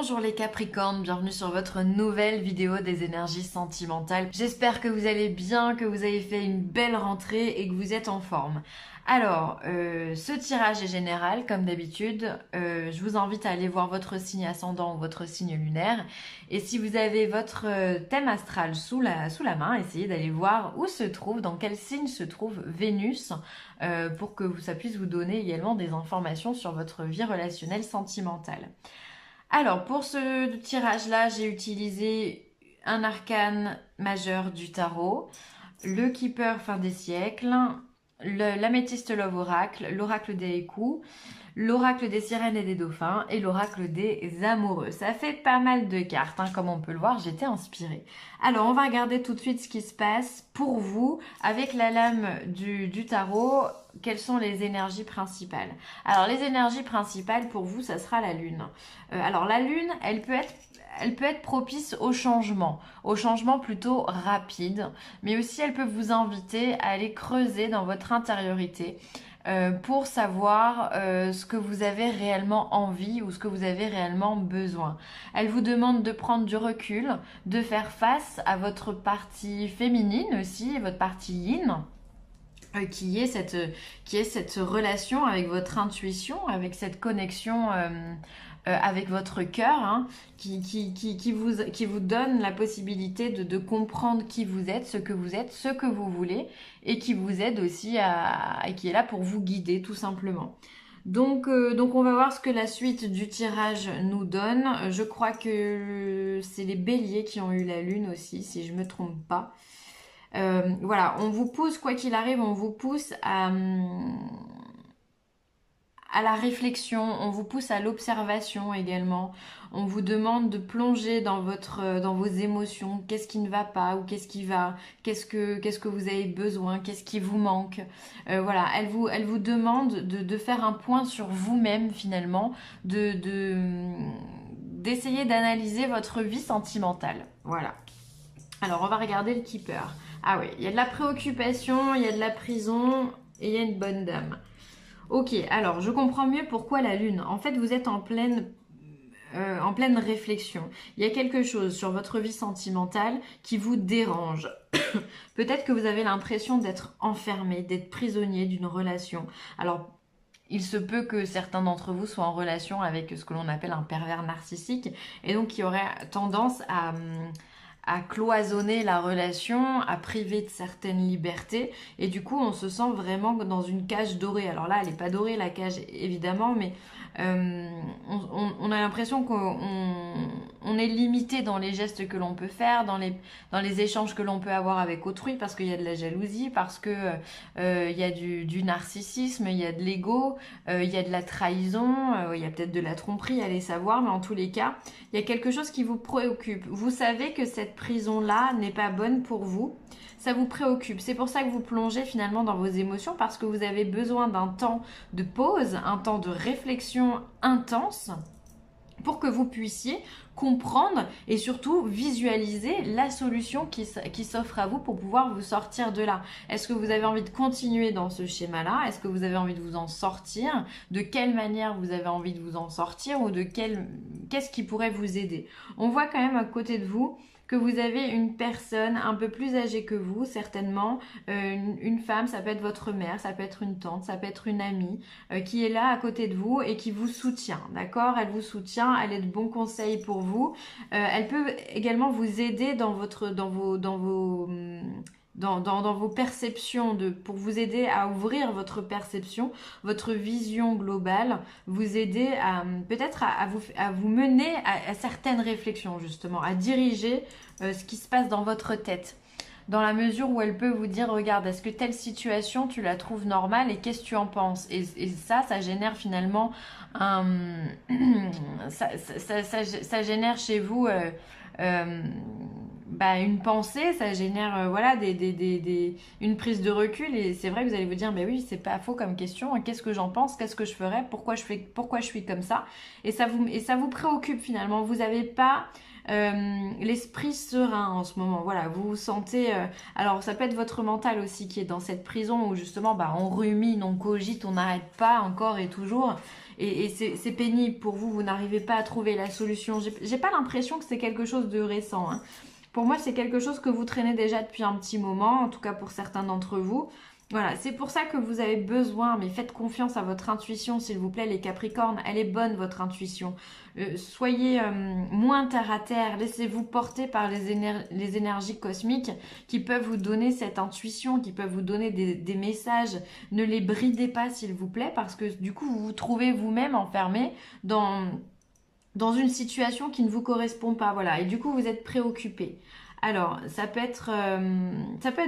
Bonjour les Capricornes, bienvenue sur votre nouvelle vidéo des énergies sentimentales. J'espère que vous allez bien, que vous avez fait une belle rentrée et que vous êtes en forme. Alors, ce tirage est général, comme d'habitude. Je vous invite à aller voir votre signe ascendant ou votre signe lunaire. Et si vous avez votre thème astral sous la main, essayez d'aller voir où se trouve, dans quel signe se trouve Vénus, pour que ça puisse vous donner également des informations sur votre vie relationnelle sentimentale. Alors, pour ce tirage-là, j'ai utilisé un arcane majeur du tarot, le Keeper fin des siècles, l'améthyste Love Oracle, l'oracle des échous, l'oracle des sirènes et des dauphins et l'oracle des amoureux. Ça fait pas mal de cartes, hein, comme on peut le voir, j'étais inspirée. Alors, on va regarder tout de suite ce qui se passe pour vous avec la lame du tarot. Quelles sont les énergies principales? Alors, les énergies principales pour vous, ça sera la lune. Alors, la lune, elle peut être propice au changement plutôt rapide, mais aussi elle peut vous inviter à aller creuser dans votre intériorité pour savoir ce que vous avez réellement envie ou ce que vous avez réellement besoin. Elle vous demande de prendre du recul, de faire face à votre partie féminine aussi, votre partie yin. Qui est cette relation avec votre intuition, avec cette connexion avec votre cœur, hein, qui vous donne la possibilité de comprendre qui vous êtes, ce que vous voulez, et qui vous aide aussi et qui est là pour vous guider tout simplement. Donc on va voir ce que la suite du tirage nous donne. Je crois que c'est les béliers qui ont eu la lune aussi, si je ne me trompe pas. Voilà, on vous pousse, quoi qu'il arrive, on vous pousse à la réflexion, on vous pousse à l'observation également. On vous demande de plonger dans vos émotions. Qu'est-ce qui ne va pas ou qu'est-ce qui va? Qu'est-ce que vous avez besoin? Qu'est-ce qui vous manque? Voilà, elle vous demande de faire un point sur vous-même finalement, d'essayer d'analyser votre vie sentimentale. Voilà. Alors, on va regarder le Keeper. Ah oui, il y a de la préoccupation, il y a de la prison et il y a une bonne dame. Ok, alors je comprends mieux pourquoi la lune. En fait, vous êtes en pleine réflexion. Il y a quelque chose sur votre vie sentimentale qui vous dérange. Peut-être que vous avez l'impression d'être enfermé, d'être prisonnier d'une relation. Alors, il se peut que certains d'entre vous soient en relation avec ce que l'on appelle un pervers narcissique et donc qui aurait tendance à cloisonner la relation, à priver de certaines libertés et du coup on se sent vraiment dans une cage dorée. Alors là elle n'est pas dorée la cage évidemment, mais on a l'impression qu'on est limité dans les gestes que l'on peut faire, dans les échanges que l'on peut avoir avec autrui, parce qu'il y a de la jalousie, parce que il y a du narcissisme, il y a de l'ego, il y a de la trahison, il y a peut-être de la tromperie, allez savoir, mais en tous les cas il y a quelque chose qui vous préoccupe. Vous savez que cette prison-là n'est pas bonne pour vous. Ça vous préoccupe. C'est pour ça que vous plongez finalement dans vos émotions, parce que vous avez besoin d'un temps de pause, un temps de réflexion intense pour que vous puissiez comprendre et surtout visualiser la solution qui s'offre à vous pour pouvoir vous sortir de là. Est-ce que vous avez envie de continuer dans ce schéma-là? Est-ce que vous avez envie de vous en sortir? De quelle manière vous avez envie de vous en sortir? Ou qu'est-ce qui pourrait vous aider? On voit quand même à côté de vous que vous avez une personne un peu plus âgée que vous, certainement, une femme, ça peut être votre mère, ça peut être une tante, ça peut être une amie, qui est là à côté de vous et qui vous soutient, d'accord? Elle vous soutient, elle est de bons conseils pour vous. Elle peut également vous aider dans vos perceptions, pour vous aider à ouvrir votre perception, votre vision globale, vous aider peut-être à vous mener à certaines réflexions justement, à diriger ce qui se passe dans votre tête. Dans la mesure où elle peut vous dire, regarde, est-ce que telle situation, tu la trouves normale et qu'est-ce que tu en penses? Et ça génère finalement ça génère chez vous une pensée, ça génère voilà une prise de recul et c'est vrai que vous allez vous dire, mais oui, c'est pas faux comme question, qu'est-ce que j'en pense, qu'est-ce que je ferais, pourquoi je suis comme ça, et ça vous préoccupe finalement, vous n'avez pas l'esprit serein en ce moment, voilà, vous vous sentez, alors ça peut être votre mental aussi qui est dans cette prison où justement on rumine, on cogite, on n'arrête pas encore et toujours, et c'est pénible pour vous, vous n'arrivez pas à trouver la solution. J'ai pas l'impression que c'est quelque chose de récent, hein. Pour moi, c'est quelque chose que vous traînez déjà depuis un petit moment, en tout cas pour certains d'entre vous. Voilà, c'est pour ça que vous avez besoin, mais faites confiance à votre intuition, s'il vous plaît, les Capricornes. Elle est bonne, votre intuition. Soyez moins terre à terre, laissez-vous porter par les énergies cosmiques qui peuvent vous donner cette intuition, qui peuvent vous donner des messages. Ne les bridez pas, s'il vous plaît, parce que du coup, vous vous trouvez vous-même enfermé dans une situation qui ne vous correspond pas, voilà. Et du coup, vous êtes préoccupé. Alors, ça peut être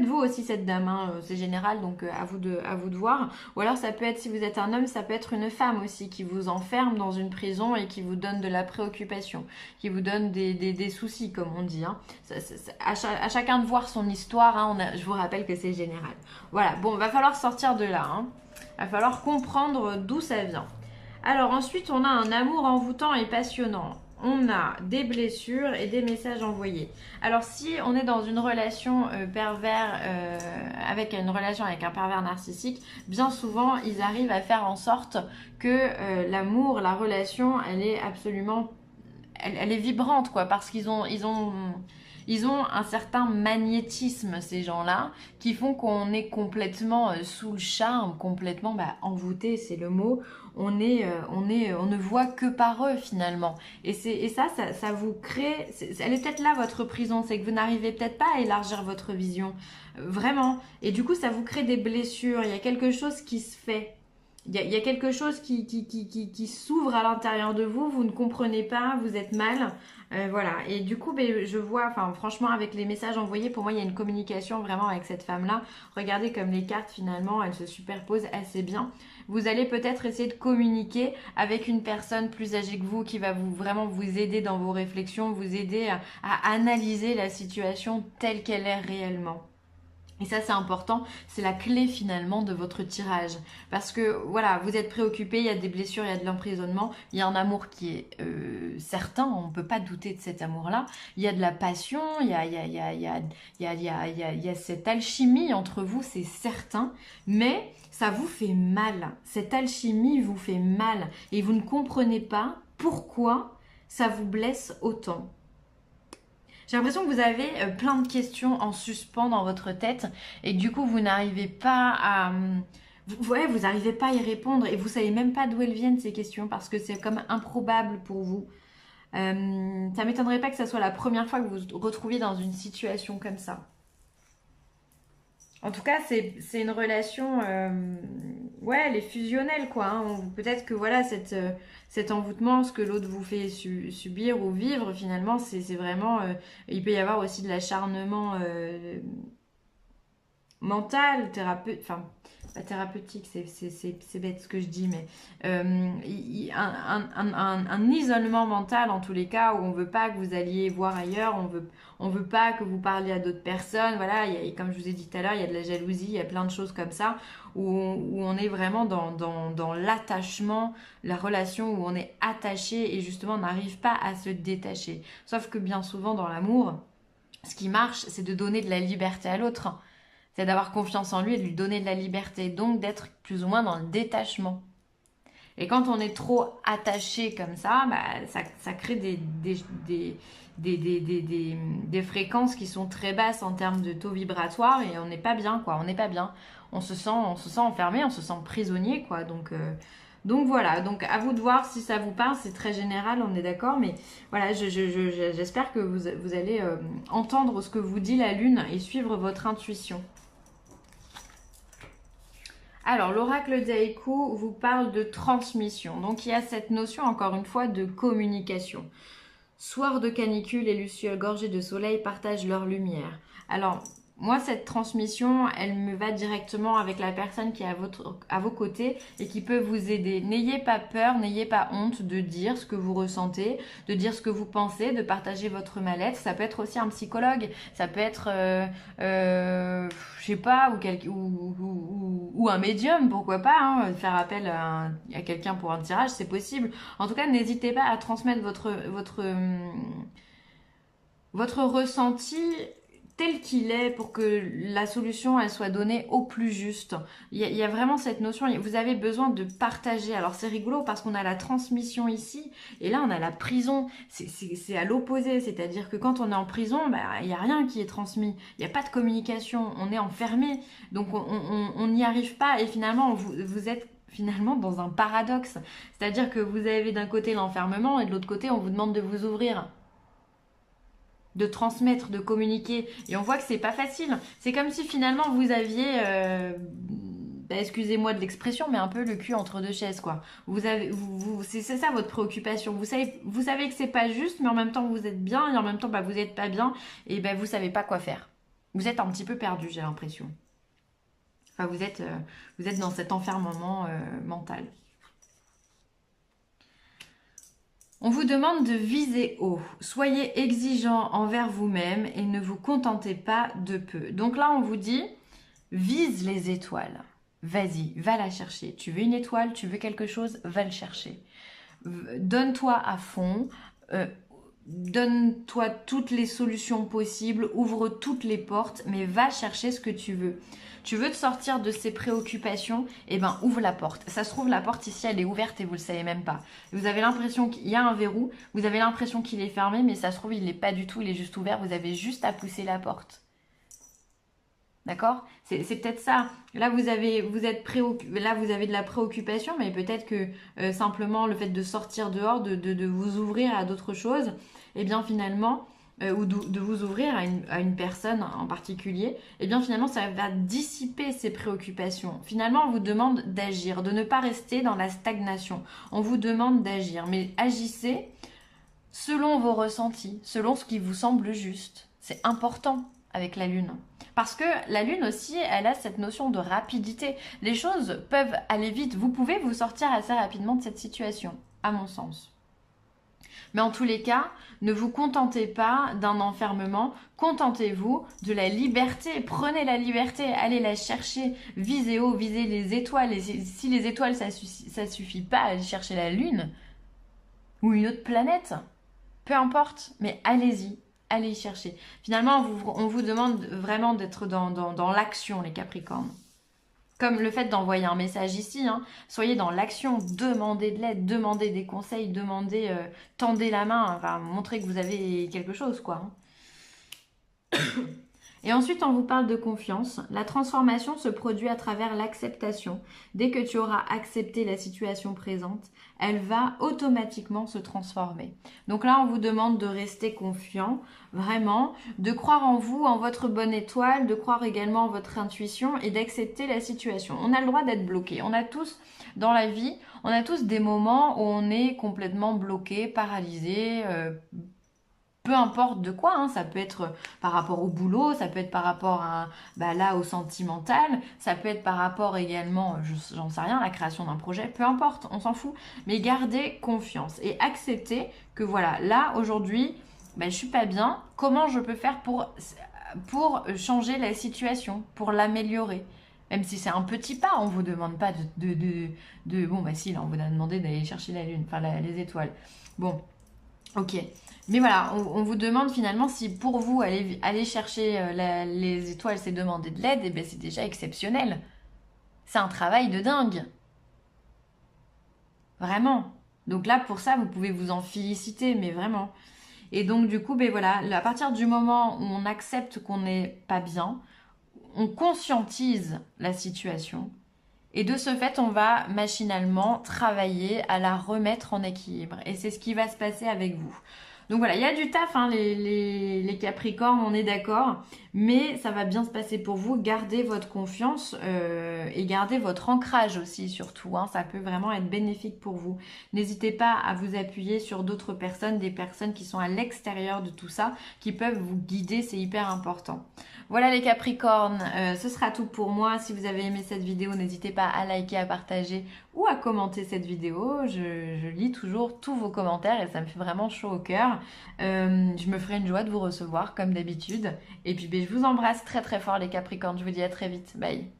vous aussi, cette dame, hein, c'est général, donc à vous de voir. Ou alors, ça peut être, si vous êtes un homme, ça peut être une femme aussi qui vous enferme dans une prison et qui vous donne de la préoccupation, qui vous donne des soucis, comme on dit, hein. À chacun de voir son histoire, hein, je vous rappelle que c'est général. Voilà, bon, va falloir sortir de là, hein. Va falloir comprendre d'où ça vient. Alors ensuite, on a un amour envoûtant et passionnant. On a des blessures et des messages envoyés. Alors si on est dans une relation avec un pervers narcissique, bien souvent, ils arrivent à faire en sorte que l'amour, la relation, elle est absolument... Elle est vibrante, quoi, parce qu'ils ont un certain magnétisme, ces gens-là, qui font qu'on est complètement sous le charme, complètement envoûté, c'est le mot. On ne voit que par eux finalement. Et ça vous crée... Elle est peut-être là votre prison, c'est que vous n'arrivez peut-être pas à élargir votre vision. Vraiment. Et du coup, ça vous crée des blessures. Il y a quelque chose qui se fait. Il y a quelque chose qui s'ouvre à l'intérieur de vous, vous ne comprenez pas, vous êtes mal. Voilà, et du coup, je vois, enfin franchement, avec les messages envoyés, pour moi, il y a une communication vraiment avec cette femme-là. Regardez comme les cartes, finalement, elles se superposent assez bien. Vous allez peut-être essayer de communiquer avec une personne plus âgée que vous qui va vraiment vous aider dans vos réflexions, vous aider à analyser la situation telle qu'elle est réellement. Et ça, c'est important, c'est la clé finalement de votre tirage. Parce que voilà, vous êtes préoccupé, il y a des blessures, il y a de l'emprisonnement, il y a un amour qui est certain, on ne peut pas douter de cet amour-là. Il y a de la passion, il y a cette alchimie entre vous, c'est certain, mais ça vous fait mal. Cette alchimie vous fait mal et vous ne comprenez pas pourquoi ça vous blesse autant. J'ai l'impression que vous avez plein de questions en suspens dans votre tête et que du coup vous n'arrivez pas à... vous n'arrivez pas à y répondre et vous savez même pas d'où elles viennent ces questions parce que c'est comme improbable pour vous. Ça m'étonnerait pas que ça soit la première fois que vous vous retrouviez dans une situation comme ça. En tout cas, c'est une relation, ouais, elle est fusionnelle, quoi, hein. Peut-être que voilà, cet envoûtement, ce que l'autre vous fait subir ou vivre, finalement, c'est vraiment... il peut y avoir aussi de l'acharnement mental, enfin, pas thérapeutique, c'est bête ce que je dis, mais un isolement mental en tous les cas où on veut pas que vous alliez voir ailleurs, on veut pas que vous parliez à d'autres personnes, voilà, comme je vous ai dit tout à l'heure, il y a de la jalousie, il y a plein de choses comme ça où on est vraiment dans l'attachement, la relation où on est attaché et justement on n'arrive pas à se détacher. Sauf que bien souvent dans l'amour, ce qui marche, c'est de donner de la liberté à l'autre. C'est d'avoir confiance en lui et de lui donner de la liberté. Donc d'être plus ou moins dans le détachement. Et quand on est trop attaché comme ça, ça crée des fréquences qui sont très basses en termes de taux vibratoire et on n'est pas bien, quoi. On n'est pas bien. On se sent enfermé, on se sent prisonnier, quoi. Donc voilà, donc à vous de voir si ça vous parle, c'est très général, on est d'accord, mais voilà, j'espère que vous allez entendre ce que vous dit la Lune et suivre votre intuition. Alors, l'oracle d'Aiku vous parle de transmission. Donc, il y a cette notion, encore une fois, de communication. Soir de canicule et lucioles gorgées de soleil partagent leur lumière. Alors, moi, cette transmission, elle me va directement avec la personne qui est à vos côtés et qui peut vous aider. N'ayez pas peur, n'ayez pas honte de dire ce que vous ressentez, de dire ce que vous pensez, de partager votre mal-être. Ça peut être aussi un psychologue, ça peut être, je sais pas, ou un médium, pourquoi pas, hein, faire appel à quelqu'un pour un tirage, c'est possible. En tout cas, n'hésitez pas à transmettre votre ressenti tel qu'il est pour que la solution elle soit donnée au plus juste. Il y a vraiment cette notion, vous avez besoin de partager. Alors c'est rigolo parce qu'on a la transmission ici et là on a la prison. C'est à l'opposé, c'est-à-dire que quand on est en prison, il n'y a rien qui est transmis, il n'y a pas de communication, on est enfermé, donc on n'y arrive pas et finalement vous êtes finalement dans un paradoxe. C'est-à-dire que vous avez d'un côté l'enfermement et de l'autre côté on vous demande de vous ouvrir, de transmettre, de communiquer. Et on voit que c'est pas facile. C'est comme si finalement vous aviez, excusez-moi de l'expression, mais un peu le cul entre deux chaises, quoi. C'est ça votre préoccupation. Vous savez que c'est pas juste, mais en même temps vous êtes bien, et en même temps vous êtes pas bien, et vous savez pas quoi faire. Vous êtes un petit peu perdu, j'ai l'impression. Enfin, vous êtes dans cet enfermement mental. On vous demande de viser haut. Soyez exigeant envers vous-même et ne vous contentez pas de peu. Donc là, on vous dit, vise les étoiles. Vas-y, va la chercher. Tu veux une étoile, tu veux quelque chose, va le chercher. Donne-toi à fond. Donne-toi toutes les solutions possibles. Ouvre toutes les portes, mais va chercher ce que tu veux. Tu veux te sortir de ces préoccupations, ouvre la porte. Ça se trouve, la porte ici, elle est ouverte et vous ne le savez même pas. Vous avez l'impression qu'il y a un verrou, vous avez l'impression qu'il est fermé, mais ça se trouve, il n'est pas du tout, il est juste ouvert. Vous avez juste à pousser la porte. D'accord? C'est peut-être ça. Là, vous avez de la préoccupation, mais peut-être que simplement le fait de sortir dehors, de vous ouvrir à d'autres choses, finalement, ou de vous ouvrir à une personne en particulier, finalement ça va dissiper ces préoccupations. Finalement on vous demande d'agir, de ne pas rester dans la stagnation. On vous demande d'agir, mais agissez selon vos ressentis, selon ce qui vous semble juste. C'est important avec la lune. Parce que la lune aussi, elle a cette notion de rapidité. Les choses peuvent aller vite. Vous pouvez vous sortir assez rapidement de cette situation, à mon sens. Mais en tous les cas, ne vous contentez pas d'un enfermement, contentez-vous de la liberté. Prenez la liberté, allez la chercher, visez haut, visez les étoiles. Et si les étoiles, ça suffit pas, allez chercher la lune ou une autre planète. Peu importe, mais allez-y, allez y chercher. Finalement, on vous demande vraiment d'être dans l'action, les Capricornes. Comme le fait d'envoyer un message ici, soyez dans l'action, demandez de l'aide, demandez des conseils, tendez la main, montrez que vous avez quelque chose, quoi. Et ensuite, on vous parle de confiance. La transformation se produit à travers l'acceptation. Dès que tu auras accepté la situation présente, elle va automatiquement se transformer. Donc là, on vous demande de rester confiant, vraiment, de croire en vous, en votre bonne étoile, de croire également en votre intuition et d'accepter la situation. On a le droit d'être bloqué. On a tous, dans la vie, on a tous des moments où on est complètement bloqué, paralysé, peu importe de quoi, ça peut être par rapport au boulot, ça peut être par rapport à, au sentimental, ça peut être par rapport également, j'en sais rien, à la création d'un projet, peu importe, on s'en fout. Mais gardez confiance et acceptez que voilà, là, aujourd'hui, je suis pas bien, comment je peux faire pour changer la situation, pour l'améliorer? Même si c'est un petit pas, on vous demande pas si, là, on vous a demandé d'aller chercher la lune, les étoiles. Bon, ok. Mais voilà, on vous demande finalement si pour vous, aller chercher les étoiles, c'est demander de l'aide, c'est déjà exceptionnel. C'est un travail de dingue. Vraiment. Donc là, pour ça, vous pouvez vous en féliciter, mais vraiment. Et donc, du coup, voilà, à partir du moment où on accepte qu'on n'est pas bien, on conscientise la situation. Et de ce fait, on va machinalement travailler à la remettre en équilibre. Et c'est ce qui va se passer avec vous. Donc voilà, il y a du taf, les Capricornes, on est d'accord. Mais ça va bien se passer pour vous. Gardez votre confiance et gardez votre ancrage aussi, surtout. Ça peut vraiment être bénéfique pour vous. N'hésitez pas à vous appuyer sur d'autres personnes, des personnes qui sont à l'extérieur de tout ça, qui peuvent vous guider, c'est hyper important. Voilà les Capricornes, ce sera tout pour moi. Si vous avez aimé cette vidéo, n'hésitez pas à liker, à partager ou à commenter cette vidéo. Je lis toujours tous vos commentaires et ça me fait vraiment chaud au cœur. Je me ferai une joie de vous recevoir comme d'habitude. Et puis je vous embrasse très très fort les Capricornes. Je vous dis à très vite. Bye.